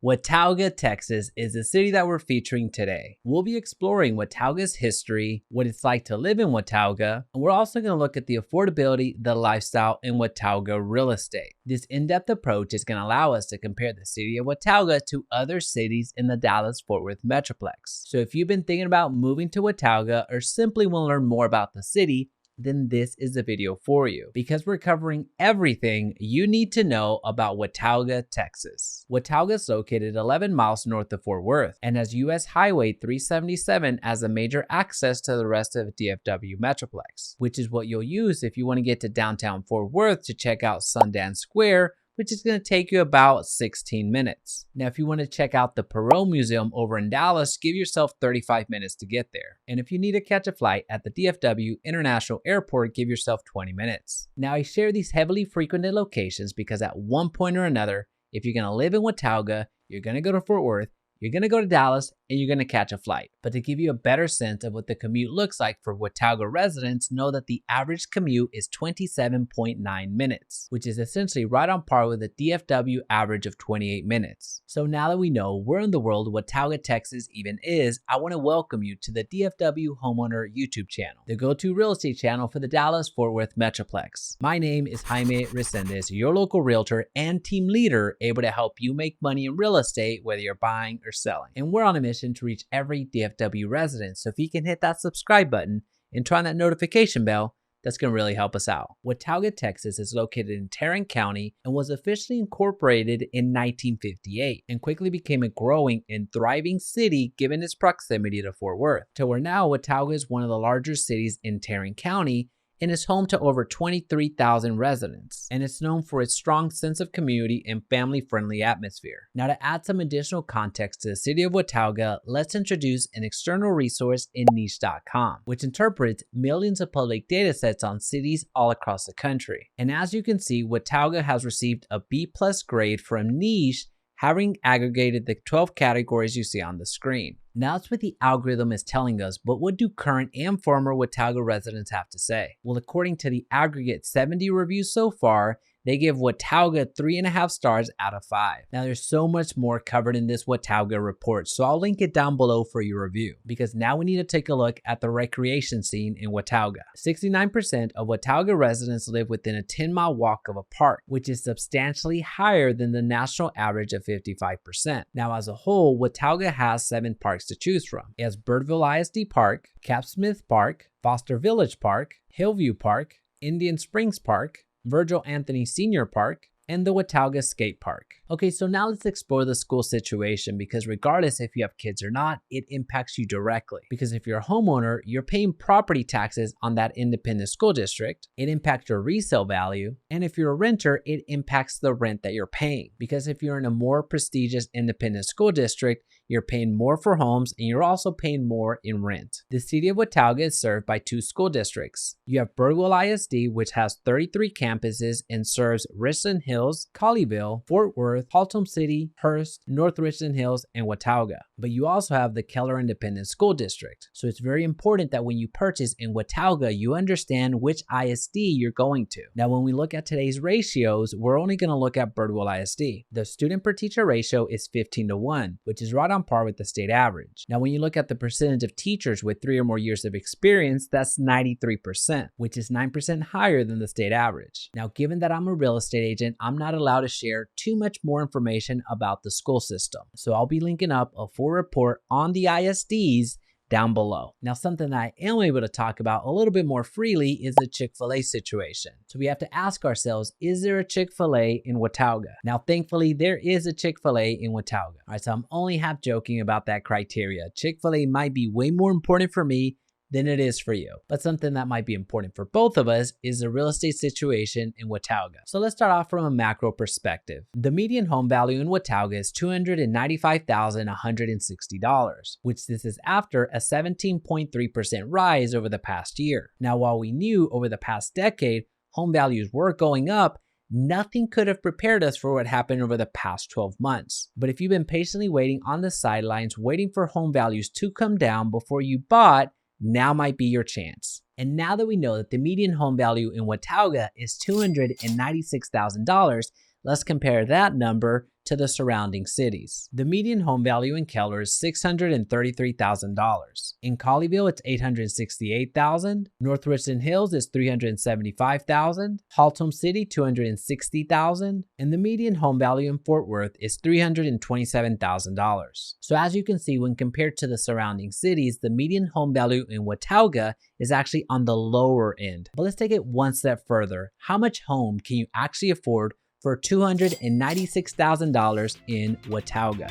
Watauga, Texas is the city that we're featuring today. We'll be exploring Watauga's history, what it's like to live in Watauga, and we're also going to look at the affordability, the lifestyle, and Watauga real estate. This in-depth approach is going to allow us to compare the city of Watauga to other cities in the Dallas Fort Worth Metroplex. So if you've been thinking about moving to Watauga or simply want to learn more about the city, then this is the video for you, because we're covering everything you need to know about Watauga, Texas. Watauga is located 11 miles north of Fort Worth and has US Highway 377 as a major access to the rest of DFW Metroplex, which is what you'll use if you want to get to downtown Fort Worth to check out Sundance Square, which is going to take you about 16 minutes. Now, if you want to check out the Perot Museum over in Dallas, give yourself 35 minutes to get there. And if you need to catch a flight at the DFW International Airport, give yourself 20 minutes. Now, I share these heavily frequented locations because at one point or another, if you're going to live in Watauga, you're going to go to Fort Worth, you're going to go to Dallas, and you're going to catch a flight. But to give you a better sense of what the commute looks like for Watauga residents, know that the average commute is 27.9 minutes, which is essentially right on par with the DFW average of 28 minutes. So now that we know where in the world Watauga, Texas even is, I want to welcome you to the DFW Homeowner YouTube channel, the go-to real estate channel for the Dallas Fort Worth Metroplex. My name is Jaime Resendez, your local realtor and team leader, able to help you make money in real estate, whether you're buying or selling. And we're on a mission to reach every DFW resident. So if you can hit that subscribe button and turn on that notification bell, that's going to really help us out. Watauga, Texas is located in Tarrant County and was officially incorporated in 1958 and quickly became a growing and thriving city given its proximity to Fort Worth. To where now Watauga is one of the larger cities in Tarrant County and is home to over 23,000 residents, and it's known for its strong sense of community and family-friendly atmosphere. Now, to add some additional context to the city of Watauga, let's introduce an external resource in niche.com, which interprets millions of public data sets on cities all across the country. And as you can see, Watauga has received a B+ grade from Niche, having aggregated the 12 categories you see on the screen. Now that's what the algorithm is telling us, but what do current and former Watauga residents have to say? Well, according to the aggregate 70 reviews so far, they give Watauga 3.5 stars out of 5. Now there's so much more covered in this Watauga report, so I'll link it down below for your review, because now we need to take a look at the recreation scene in Watauga. 69% of Watauga residents live within a 10-mile walk of a park, which is substantially higher than the national average of 55%. Now as a whole, Watauga has 7 parks to choose from. It has Birdville ISD Park, Cap Smith Park, Foster Village Park, Hillview Park, Indian Springs Park, Virgil Anthony Senior Park, and the Watauga Skate Park. Okay, so now let's explore the school situation, because regardless if you have kids or not, it impacts you directly. Because if you're a homeowner, you're paying property taxes on that independent school district. It impacts your resale value. And if you're a renter, it impacts the rent that you're paying. Because if you're in a more prestigious independent school district, you're paying more for homes and you're also paying more in rent. The city of Watauga is served by 2 school districts. You have Birdwell ISD, which has 33 campuses and serves Richland Hills, Colleyville, Fort Worth, Haltom City, Hearst, North Richland Hills, and Watauga. But you also have the Keller Independent School District. So it's very important that when you purchase in Watauga, you understand which ISD you're going to. Now, when we look at today's ratios, we're only going to look at Birdwell ISD. The student per teacher ratio is 15:1, which is right on par with the state average. Now, when you look at the percentage of teachers with 3 or more years of experience, that's 93%, which is 9% higher than the state average. Now, given that I'm a real estate agent, I'm not allowed to share too much more information about the school system. So I'll be linking up a full report on the ISDs down below. Now, something that I am able to talk about a little bit more freely is the Chick-Fil-A situation. So we have to ask ourselves, is there a Chick-Fil-A in Watauga? Now, thankfully, there is a Chick-Fil-A in Watauga. All right, so I'm only half joking about that criteria. Chick-Fil-A might be way more important for me than it is for you. But something that might be important for both of us is the real estate situation in Watauga. So let's start off from a macro perspective. The median home value in Watauga is $295,160, which this is after a 17.3% rise over the past year. Now, while we knew over the past decade home values were going up, nothing could have prepared us for what happened over the past 12 months. But if you've been patiently waiting on the sidelines, waiting for home values to come down before you bought, now might be your chance. And now that we know that the median home value in Watauga is $296,000, let's compare that number to the surrounding cities. The median home value in Keller is $633,000. In Colleyville, it's $868,000. North Richland Hills is $375,000. Haltom City, $260,000. And the median home value in Fort Worth is $327,000. So as you can see, when compared to the surrounding cities, the median home value in Watauga is actually on the lower end. But let's take it one step further. How much home can you actually afford for $296,000 in Watauga?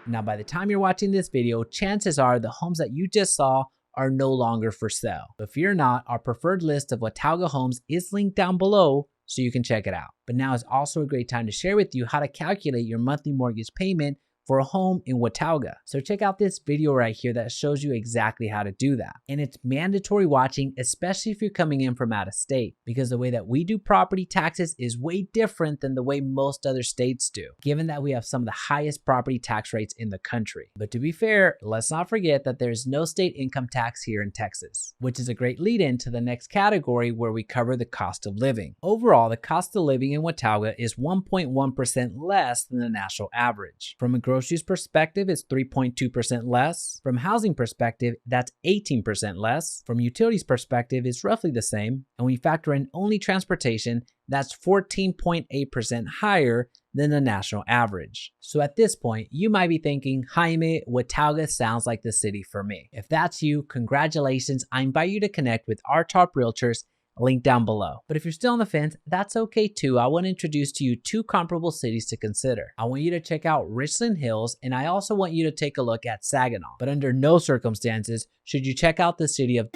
Now, by the time you're watching this video, chances are the homes that you just saw are no longer for sale. But fear not, our preferred list of Watauga homes is linked down below so you can check it out. But now is also a great time to share with you how to calculate your monthly mortgage payment for a home in Watauga. So check out this video right here that shows you exactly how to do that. And it's mandatory watching, especially if you're coming in from out of state, because the way that we do property taxes is way different than the way most other states do, given that we have some of the highest property tax rates in the country. But to be fair, let's not forget that there's no state income tax here in Texas, which is a great lead in to the next category where we cover the cost of living. Overall, the cost of living in Watauga is 1.1% less than the national average. From a groceries perspective, it's 3.2% less. From housing perspective, that's 18% less. From utilities perspective, it's roughly the same. And when you factor in only transportation, that's 14.8% higher than the national average. So at this point, you might be thinking, Jaime, Watauga sounds like the city for me. If that's you, congratulations. I invite you to connect with our top realtors, link down below. But if you're still on the fence, that's okay too. I want to introduce to you two comparable cities to consider. I want you to check out Richland Hills, and I also want you to take a look at Saginaw. But under no circumstances should you check out the city of